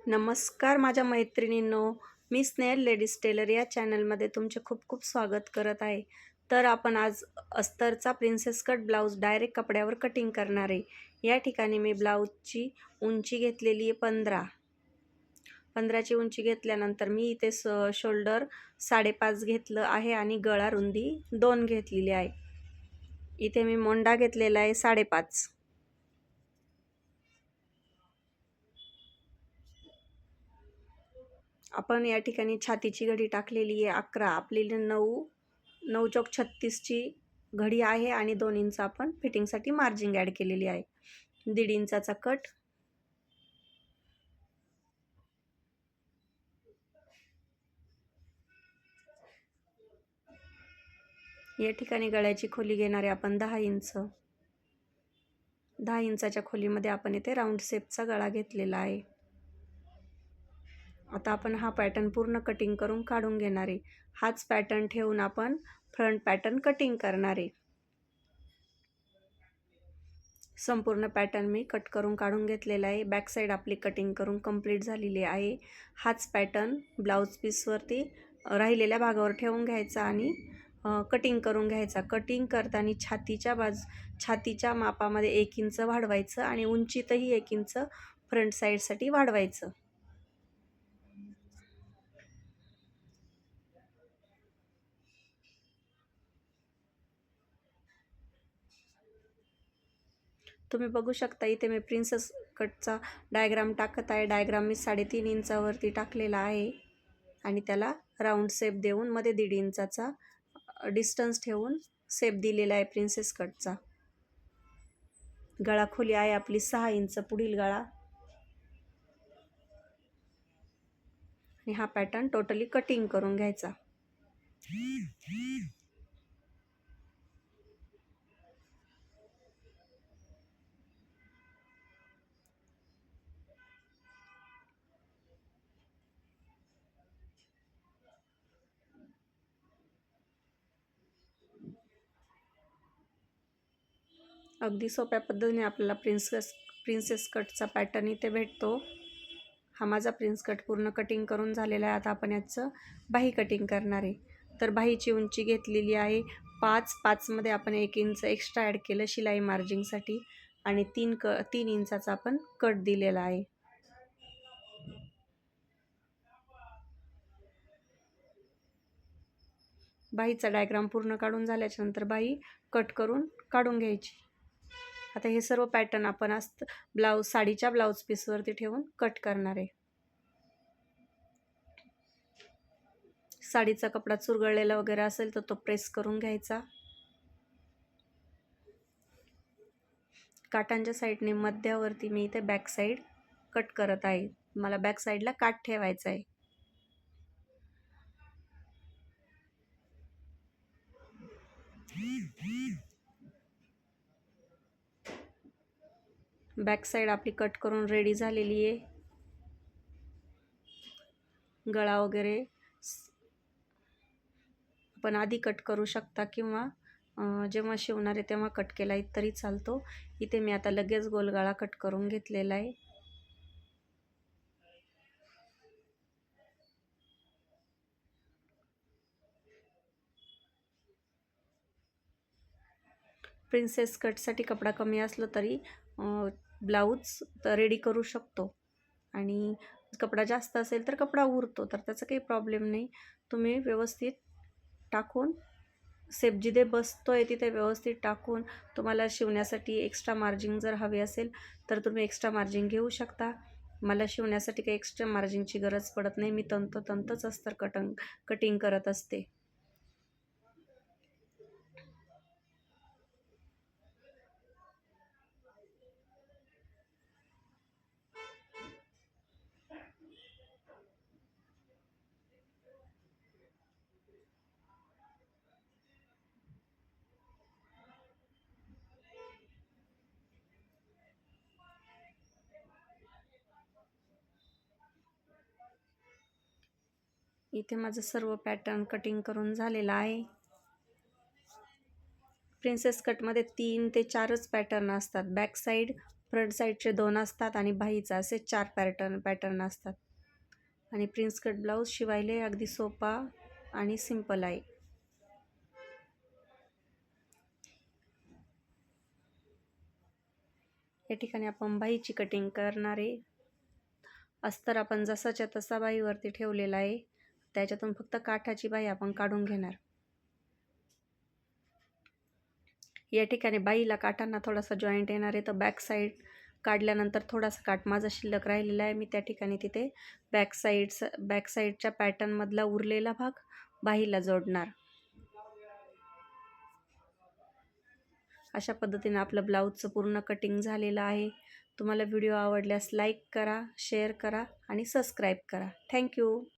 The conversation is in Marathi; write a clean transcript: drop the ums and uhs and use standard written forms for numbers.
नमस्कार माझ्या मैत्रिणींनो, मी स्नेहल लेडीज टेलर या चॅनलमध्ये तुमचे खूप खूप स्वागत करत आहे. तर आपण आज अस्तरचा प्रिन्सेस कट ब्लाऊज डायरेक्ट कपड्यावर कटिंग करणार आहे. या ठिकाणी मी ब्लाऊजची उंची घेतलेली आहे 15ची उंची घेतल्यानंतर मी इथे शोल्डर 5.5 घेतलं आहे आणि गळा रुंदी 2 घेतलेली आहे. इथे मी मोंडा घेतलेला आहे 5.5. आपण या ठिकाणी छातीची घडी टाकलेली आहे 11. आपल्याला 9 चौक 36ची घडी आहे आणि 2 इंच आपण फिटिंगसाठी मार्जिंग ॲड केलेली आहे. 1.5 इंचाचा कट. या ठिकाणी गळ्याची खोली घेणार आहे आपण 10 इंच. 10 इंचाच्या खोलीमध्ये आपण इथे राऊंड शेपचा गळा घेतलेला आहे. आता आपण हा पॅटर्न पूर्ण कटिंग करून काढून घेणार आहे. हाच पॅटर्न ठेवून आपण फ्रंट पॅटर्न कटिंग करणार आहे. संपूर्ण पॅटर्न मी कट करून काढून घेतलेला आहे. बॅक साईड आपली कटिंग करून कंप्लीट झालेली आहे. हाच पॅटर्न ब्लाऊज पीसवरती राहिलेल्या भागावर ठेवून घ्यायचा आणि कटिंग करून घ्यायचा. कटिंग करताना छातीच्या मापामध्ये 1 इंच वाढवायचं आणि उंचीतही 1 इंच फ्रंट साईडसाठी वाढवायचं. तुम्ही बघू शकता इथे मी प्रिन्सेस कटचा डायग्राम टाकत आहे. डायग्राम मी 3.5 इंचावरती टाकलेला आहे आणि त्याला राऊंड शेप देऊन मध्ये 1.5 इंचाचा डिस्टन्स ठेवून शेप दिलेला आहे प्रिन्सेस कटचा. गळा खोली आहे आपली 6 इंच पुढील गळा आणि हा पॅटर्न टोटली कटिंग करून घ्यायचा. अगदी सोप्या पद्धतीने आपल्याला प्रिन्सेस कटचा पॅटर्न इथे भेटतो. हा माझा प्रिन्स कट पूर्ण कटिंग करून झालेला आहे. आता आपण याचं बाही कटिंग करणार आहे. तर बाहीची उंची घेतलेली आहे 5 मध्ये आपण 1 इंच एक्स्ट्रा ॲड केलं शिलाई मार्जिंगसाठी आणि 3 इंचाचा आपण कट दिलेला आहे. बाहीचा डायग्राम पूर्ण काढून झाल्याच्या नंतर बाही कट करून काढून घ्यायची. आता हे सर्व पॅटर्न आपण साडीच्या ब्लाऊज पीसवरती ठेवून कट करणार आहे. साडीचा कपडा चुरगळलेला वगैरे असेल तर तो प्रेस करून घ्यायचा. काटांच्या साईडने मध्यावरती मी इथे बॅक साईड कट करत आहे. मला बॅक साईडला काठ ठेवायचा आहे. बॅक साईड आपली कट करून रेडी झालेली आहे. गळा वगैरे आपण आधी कट करू शकता किंवा जेव्हा शिवणार आहे तेव्हा कट केला तरी चालतो. इथे मी आता लगेच गोलगळा कट करून घेतलेला आहे. प्रिन्सेस कटसाठी कपडा कमी असला तरी ब्लाऊज रेडी करू शकतो आणि कपडा जास्त असेल तर कपडा उरतो, तर त्याचा काही प्रॉब्लेम नाही. तुम्ही व्यवस्थित टाकून शेप जिथे बसतोय तिथे व्यवस्थित टाकून तुम्हाला शिवण्यासाठी एक्स्ट्रा मार्जिन जर हवे असेल तर तुम्ही एक्स्ट्रा मार्जिन घेऊ शकता. मला शिवण्यासाठी काही एक्स्ट्रा मार्जिनची गरज पडत नाही. मी तंतच अस्तर कटिंग करत असते. इथे माझं सर्व पॅटर्न कटिंग करून झालेला आहे. प्रिन्सेस कटमध्ये 3 ते 4च पॅटर्न असतात. बॅक साईड, फ्रंट साईडचे 2 असतात आणि बाहीचा असे 4 पॅटर्न असतात. आणि प्रिन्स कट ब्लाऊज शिवायला अगदी सोपा आणि सिंपल आहे. या ठिकाणी आपण बाहीची कटिंग करणार आहे. अस्तर आपण जसाच्या तसा बाहीवरती ठेवलेला आहे. त्याच्यातून फक्त काठाची बाही आपण काढून घेणार. या ठिकाणी बाहीला काठांना थोडासा जॉईंट येणार आहे, तर बॅक साईड काढल्यानंतर थोडासा काठ माझा शिल्लक राहिलेला आहे. मी त्या ठिकाणी तिथे बॅक साईडच्या पॅटर्नमधला उरलेला भाग बाहीला जोडणार. अशा पद्धतीने आपलं ब्लाऊजचं पूर्ण कटिंग झालेलं आहे. तुम्हाला व्हिडिओ आवडल्यास लाईक करा, शेअर करा आणि सबस्क्राईब करा. थँक्यू.